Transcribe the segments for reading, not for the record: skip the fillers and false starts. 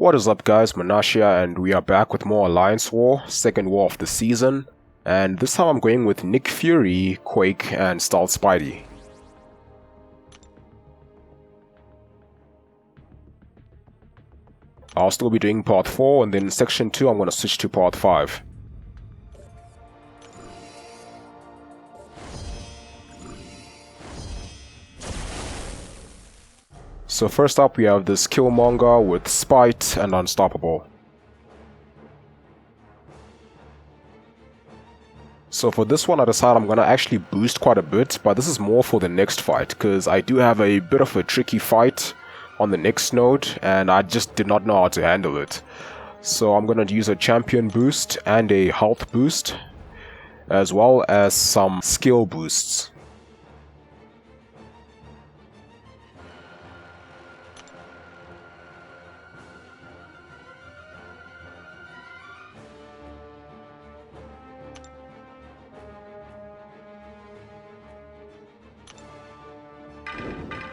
What is up guys, Munash here, and we are back with more Alliance War, second war of the season, and this time I'm going with Nick Fury, Quake, and Stealth Spidey. I'll still be doing part 4, and then in section 2 I'm going to switch to part 5. So first up we have this Killmonger with Spite and Unstoppable. So for this one I decided I'm going to actually boost quite a bit, but this is more for the next fight, because I do have a bit of a tricky fight on the next node, and I just did not know how to handle it. So I'm going to use a champion boost and a health boost, as well as some skill boosts.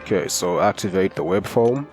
Okay, so activate the web foam.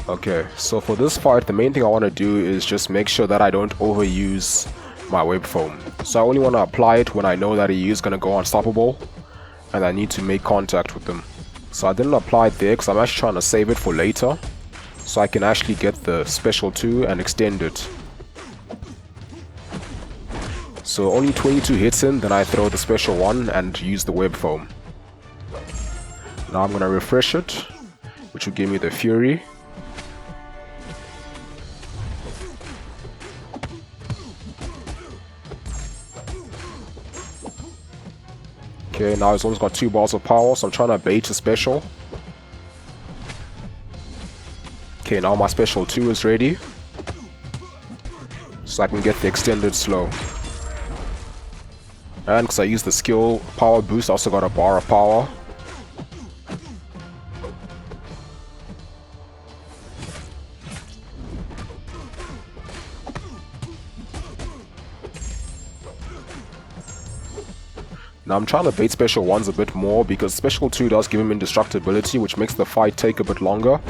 Okay, so for this fight, the main thing I want to do is just make sure that I don't overuse my web foam. So I only want to apply it when I know that he is going to go unstoppable, and I need to make contact with him. So I didn't apply it there because I'm actually trying to save it for later, so I can actually get the special 2 and extend it. So only 22 hits in, then I throw the special 1 and use the web foam. Now I'm going to refresh it, which will give me the Fury. Okay, now he's almost got 2 balls of power, so I'm trying to bait a special. Okay, now my special 2 is ready, so I can get the extended slow. And because I used the skill power boost, I also got a bar of power. Now I'm trying to bait special 1s a bit more because special 2 does give him indestructibility, which makes the fight take a bit longer.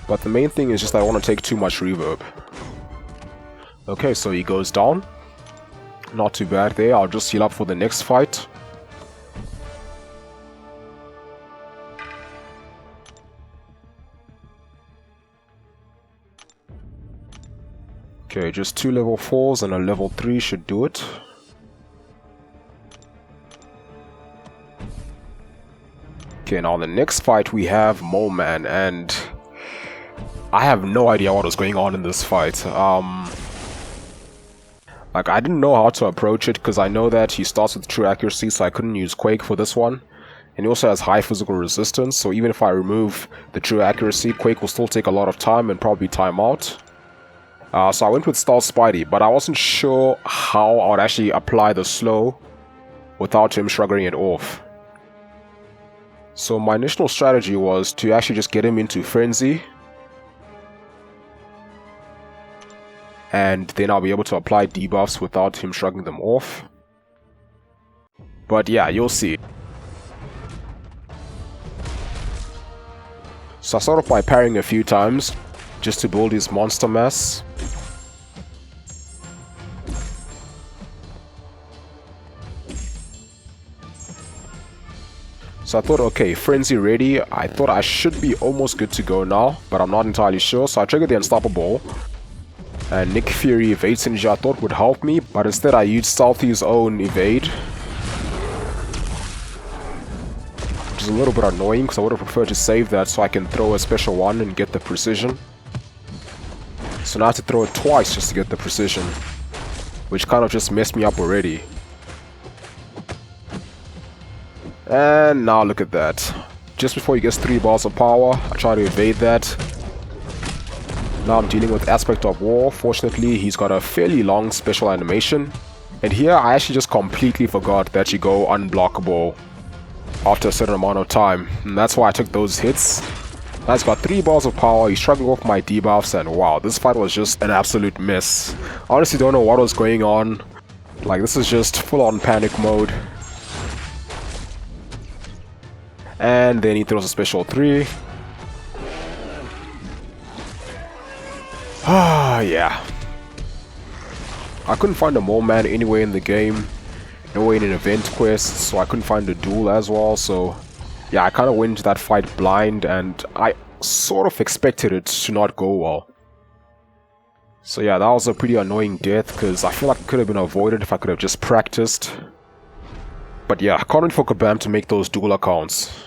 But the main thing is just I don't want to take too much reverb. Okay, so he goes down. Not too bad there, I'll just heal up for the next fight. Okay, just 2 level 4s and a level 3 should do it. Okay, now the next fight we have Mole Man, and I have no idea what was going on in this fight. Like, I didn't know how to approach it because I know that he starts with true accuracy, so I couldn't use Quake for this one. And he also has high physical resistance, so even if I remove the true accuracy, Quake will still take a lot of time and probably time out. So I went with Stealth Spidey, but I wasn't sure how I would actually apply the slow without him shrugging it off. So my initial strategy was to actually just get him into frenzy, and then I'll be able to apply debuffs without him shrugging them off. But yeah, you'll see. So I started off by parrying a few times just to build his monster mass. So I thought, okay, frenzy ready. I thought I should be almost good to go now, but I'm not entirely sure. So I triggered the Unstoppable, and Nick Fury evade synergy I thought would help me, but instead I used Stealthy's own evade, which is a little bit annoying because I would have preferred to save that so I can throw a special 1 and get the precision. So now I have to throw it twice just to get the precision, which kind of just messed me up already. And now look at that. Just before he gets 3 balls of power, I try to evade that. Now I'm dealing with Aspect of War. Fortunately, he's got a fairly long special animation. And here, I actually just completely forgot that you go unblockable after a certain amount of time. And that's why I took those hits. Now he's got 3 balls of power, he's struggling with my debuffs, and wow, this fight was just an absolute mess. I honestly don't know what was going on. Like, this is just full-on panic mode. And then he throws a special 3. Ah, yeah. I couldn't find a mole man anywhere in the game. Nowhere in an event quest, so I couldn't find a duel as well, so... yeah, I kind of went into that fight blind, and I sort of expected it to not go well. So yeah, that was a pretty annoying death, because I feel like it could have been avoided if I could have just practiced. But yeah, I can't wait for Kabam to make those dual accounts.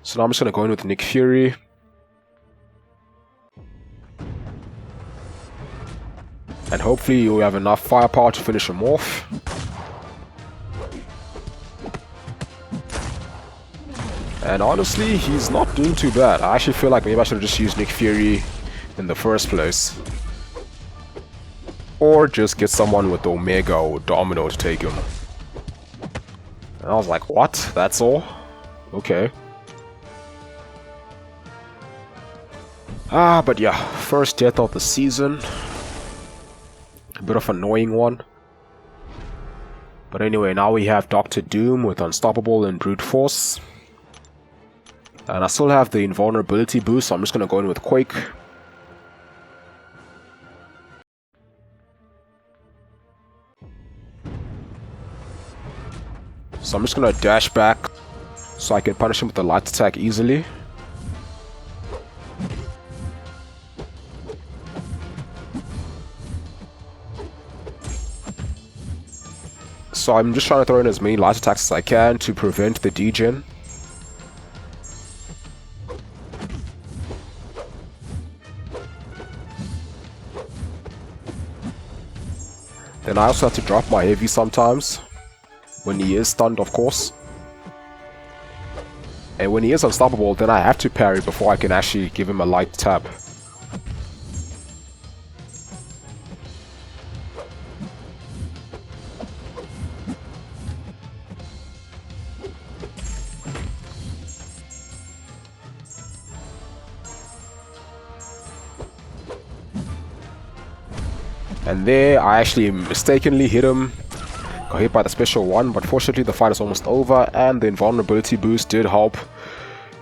So now I'm just going to go in with Nick Fury. And hopefully you'll have enough firepower to finish him off. And honestly, he's not doing too bad. I actually feel like maybe I should have just used Nick Fury in the first place. Or just get someone with Omega or Domino to take him. And I was like, what? That's all? Okay. But yeah, first death of the season. A bit of an annoying one. But anyway, now we have Dr. Doom with Unstoppable and Brute Force. And I still have the invulnerability boost, so I'm just going to go in with Quake. So I'm just going to dash back so I can punish him with the light attack easily. So I'm just trying to throw in as many light attacks as I can to prevent the degen. Then I also have to drop my heavy sometimes, when he is stunned, of course. And when he is unstoppable, then I have to parry before I can actually give him a light tap. And there, I actually mistakenly hit him. Got hit by the special one, but fortunately the fight is almost over, and the invulnerability boost did help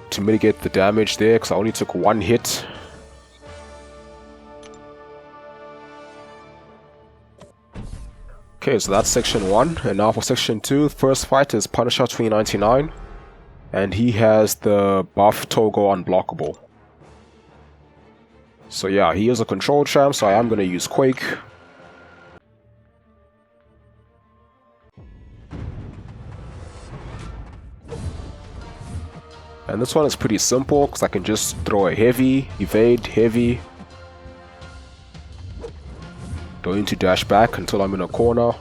to mitigate the damage there, because I only took 1 hit. Okay, so that's section 1, and now for section 2, first fight is Punisher 2099, and he has the buff Togo Unblockable. So yeah, he is a control champ, so I am going to use Quake. And this one is pretty simple, because I can just throw a heavy, evade, heavy. Going to dash back until I'm in a corner.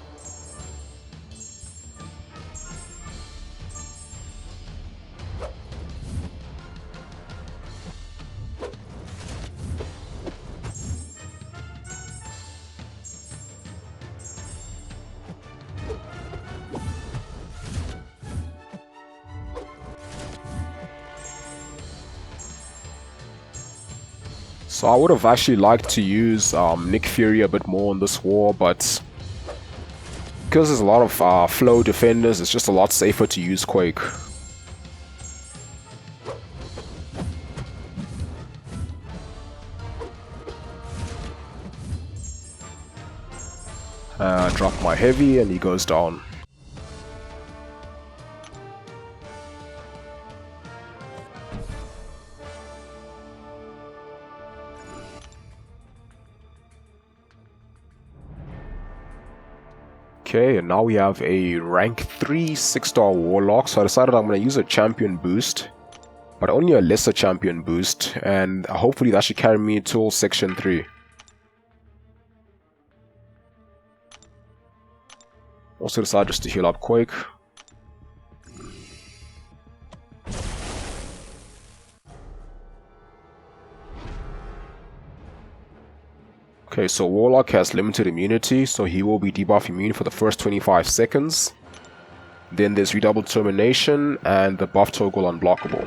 So I would have actually liked to use Nick Fury a bit more in this war, but because there's a lot of flow defenders, it's just a lot safer to use Quake. Drop my heavy and he goes down. Okay, and now we have a rank 3 6-star Warlock, so I decided I'm going to use a champion boost, but only a lesser champion boost, and hopefully that should carry me till section 3. Also decided just to heal up Quake. Okay, so Warlock has limited immunity, so he will be debuff immune for the first 25 seconds. Then there's Redoubled Determination and the buff toggle Unblockable.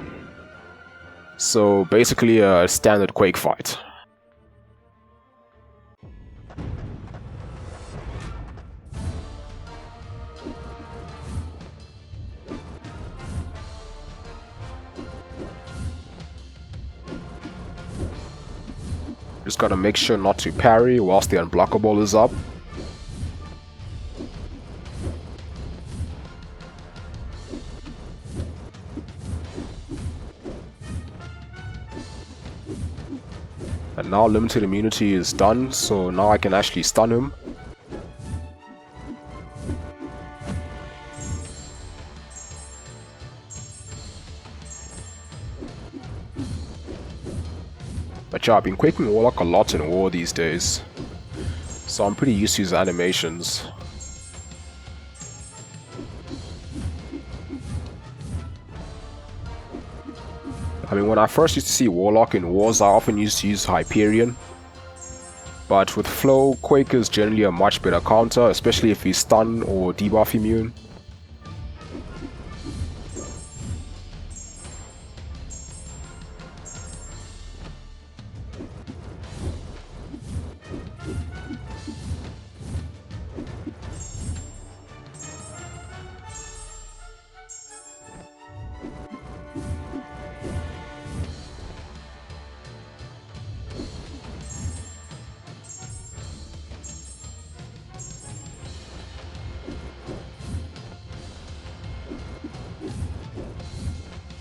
So basically a standard Quake fight. Just gotta make sure not to parry whilst the Unblockable is up. And now limited immunity is done, so now I can actually stun him. But yeah, I've been Quaking Warlock a lot in War these days, so I'm pretty used to his animations. I mean, when I first used to see Warlock in Wars, I often used to use Hyperion. But with Flow, Quake is generally a much better counter, especially if he's stun or debuff immune.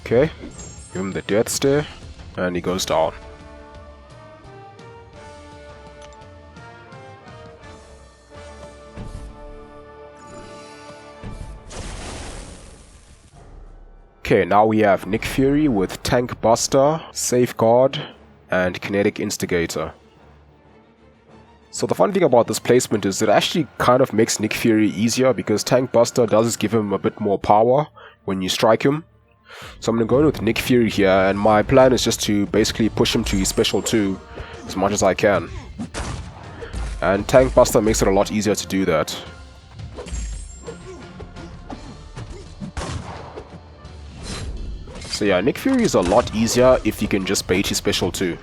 Okay, give him the death stare, and he goes down. Okay, now we have Nick Fury with Tank Buster, Safeguard, and Kinetic Instigator. So the fun thing about this placement is it actually kind of makes Nick Fury easier because Tank Buster does give him a bit more power when you strike him. So I'm going to go in with Nick Fury here, and my plan is just to basically push him to his special 2 as much as I can. And Tank Buster makes it a lot easier to do that. So yeah, Nick Fury is a lot easier if you can just bait his special 2.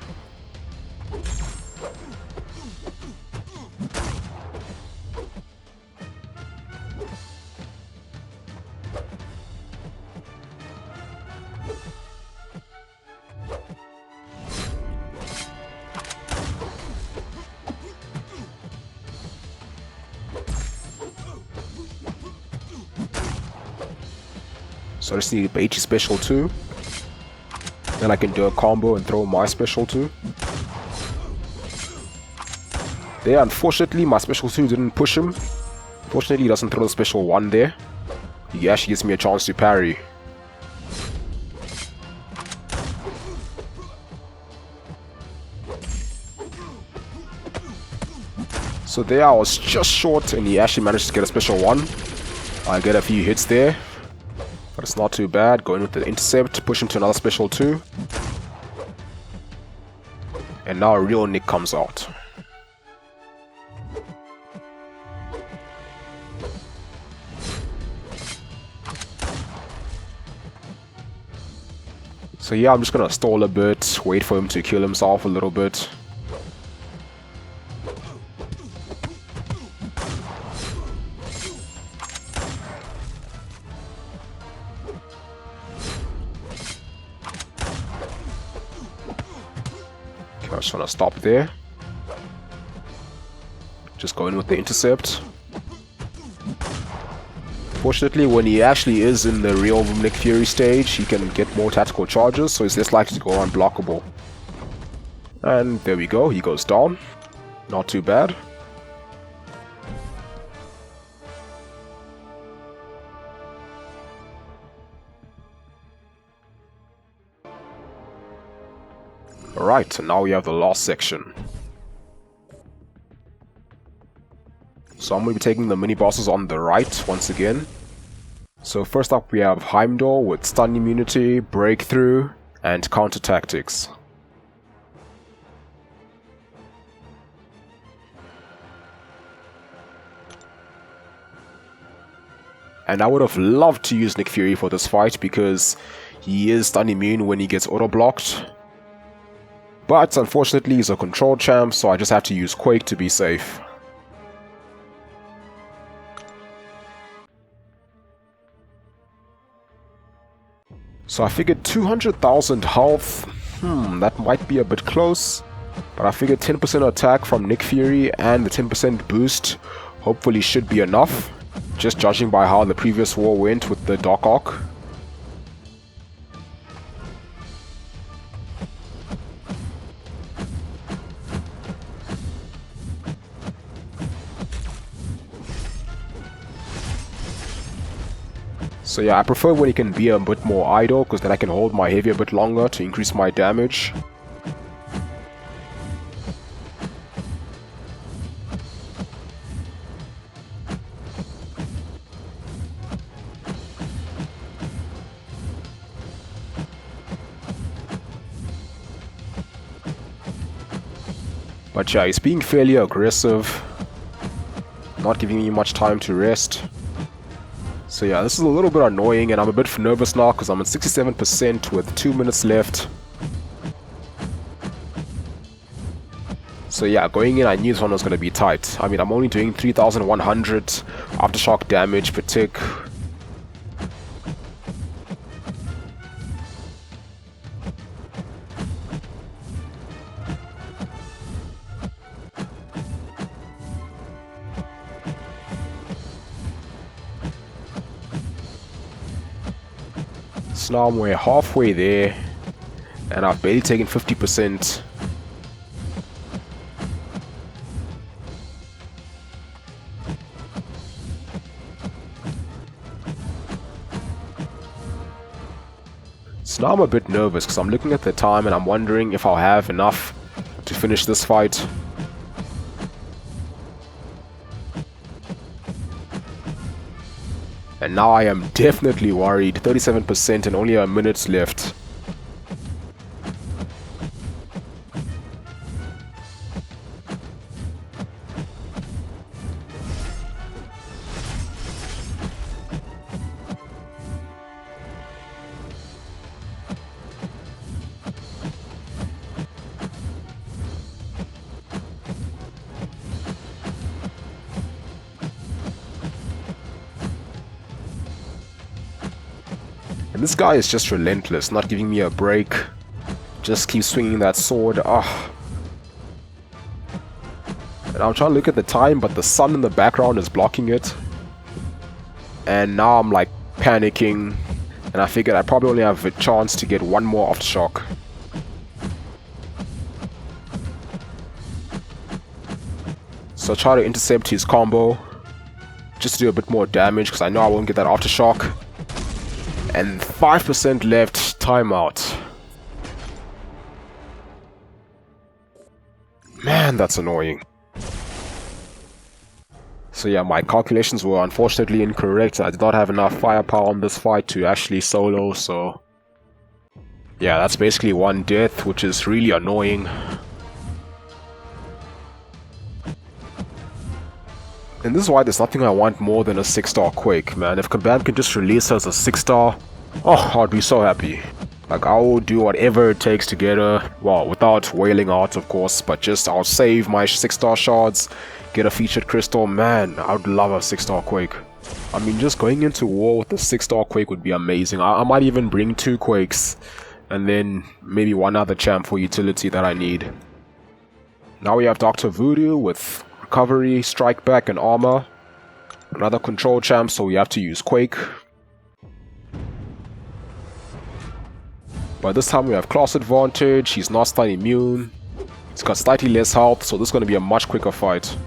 So I just need to bait his special 2. Then I can do a combo and throw my special 2. There, unfortunately, my special 2 didn't push him. Fortunately, he doesn't throw the special 1 there. He actually gives me a chance to parry. So there I was just short, and he actually managed to get a special 1. I get a few hits there. But it's not too bad. Going with the intercept, push him to another special 2. And now a real Nick comes out. So yeah, I'm just gonna stall a bit, wait for him to kill himself a little bit. I just want to stop there. Just go in with the intercept. Fortunately, when he actually is in the real Nick Fury stage, he can get more tactical charges, so he's less likely to go unblockable. And there we go, he goes down. Not too bad. Alright, and now we have the last section. So I'm going to be taking the mini-bosses on the right once again. So first up we have Heimdall with stun immunity, breakthrough, and counter tactics. And I would have loved to use Nick Fury for this fight because he is stun immune when he gets auto-blocked. But unfortunately he's a control champ, so I just have to use Quake to be safe. So I figured 200,000 health, that might be a bit close. But I figured 10% attack from Nick Fury and the 10% boost hopefully should be enough. Just judging by how the previous war went with the Dark Arc. So yeah, I prefer when he can be a bit more idle, because then I can hold my heavy a bit longer to increase my damage. But yeah, he's being fairly aggressive, not giving me much time to rest. So yeah, this is a little bit annoying, and I'm a bit nervous now because I'm at 67% with 2 minutes left. So yeah, going in I knew this one was going to be tight. I mean, I'm only doing 3,100 aftershock damage per tick. So now we're halfway there, and I've barely taken 50%. So now I'm a bit nervous because I'm looking at the time and I'm wondering if I'll have enough to finish this fight. And now I am definitely worried. 37% and only a minute left. And this guy is just relentless, not giving me a break. Just keeps swinging that sword. And I'm trying to look at the time, but the sun in the background is blocking it. And now I'm like panicking. And I figured I probably only have a chance to get one more aftershock. So I try to intercept his combo, just to do a bit more damage, because I know I won't get that aftershock. And 5% left, timeout. Man, that's annoying. So yeah, my calculations were unfortunately incorrect. I did not have enough firepower on this fight to actually solo, so... yeah, that's basically one death, which is really annoying. And this is why there's nothing I want more than a 6-star Quake, man. If Kabam can just release us a 6-star, oh, I'd be so happy. Like, I will do whatever it takes to get her, well, without wailing out, of course, but just I'll save my 6-star shards, get a featured crystal. Man, I would love a 6-star Quake. I mean, just going into war with a 6-star Quake would be amazing. I might even bring 2 Quakes, and then maybe one other champ for utility that I need. Now we have Dr. Voodoo with recovery, strike back, and armor. Another control champ, so we have to use Quake. But this time we have class advantage, he's not stun immune. He's got slightly less health, so this is going to be a much quicker fight.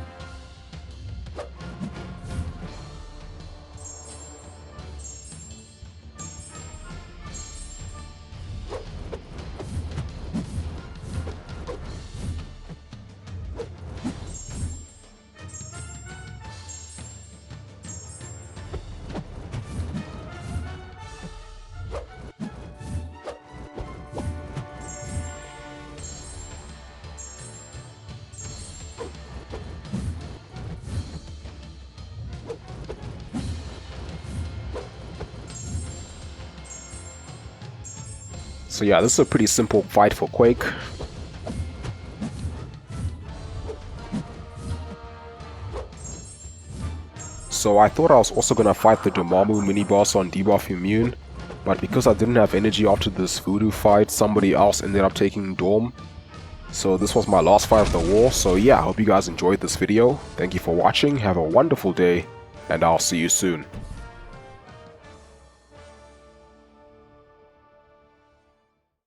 So yeah, this is a pretty simple fight for Quake. So I thought I was also gonna fight the Dormammu mini-boss on Debuff Immune, but because I didn't have energy after this Voodoo fight, somebody else ended up taking Dorm. So this was my last fight of the war, so yeah, I hope you guys enjoyed this video. Thank you for watching, have a wonderful day, and I'll see you soon.